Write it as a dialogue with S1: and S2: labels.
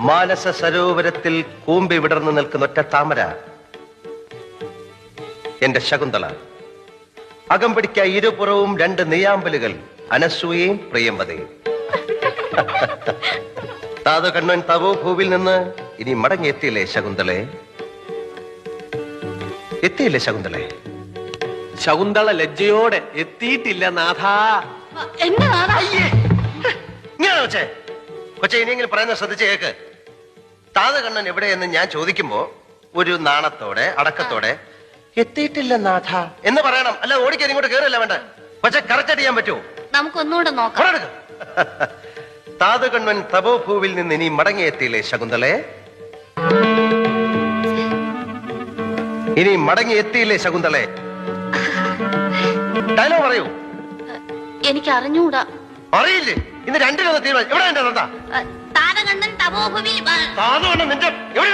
S1: മാനസ സരോവരത്തിൽ കൂമ്പി വിടർന്നു നിൽക്കുന്ന ഒറ്റ താമര എന്റെ ശകുന്തള. അകമ്പടിക്ക ഇരുപുറവും രണ്ട് നെയ്യാമ്പലുകൾ, അനസൂയയും പ്രിയംവതയും. താതു കണ്ണൻ തവോ ഭൂവിൽ നിന്ന് ഇനി മടങ്ങി എത്തിയില്ലേ ശകുന്തളെ? എത്തിയില്ലേ ശകുന്തളെ?
S2: ശകുന്തള ലജ്ജയോടെ എത്തിയിട്ടില്ല നാഥാ.
S1: ഇങ്ങനെ കൊച്ചേ, കൊച്ചെ ഇനിയെങ്കിലും പറയുന്നത് ശ്രദ്ധിച്ച് കേക്ക്. താതു കണ്ണൻ എവിടെയെന്ന് ഞാൻ ചോദിക്കുമ്പോ ഒരു നാണത്തോടെ അടക്കത്തോടെ എത്തിയിട്ടില്ല നാഥ എന്ന് പറയണം. അല്ല ഓടിക്കാൻ ഇങ്ങോട്ട് കേറില്ല വേണ്ട. കൊച്ചെ കറക്റ്റ് ചെയ്യാൻ പറ്റുമോ?
S3: നമുക്കൊന്നുകൂടെ നോക്കാം.
S1: താതു കണ്ണൻ തപോഭൂവിൽ നിന്ന് ഇനി മടങ്ങി എത്തിയില്ലേ ശകുന്തളെ? ഇനി മടങ്ങി എത്തിയില്ലേ ശകുന്തളെ? ഡയലോഗ് പറയൂ.
S3: എനിക്ക് അറിഞ്ഞൂടാ.
S1: അറിയില്ലേ? ഇന്ന് രണ്ടിലൊന്ന് തീരുമാനം. എവിടെ എന്റെ
S3: താരകണ്ണൻ തപോഭൂവിൽ
S1: താതു കണ്ണൻ നിന്റെ എവിടെ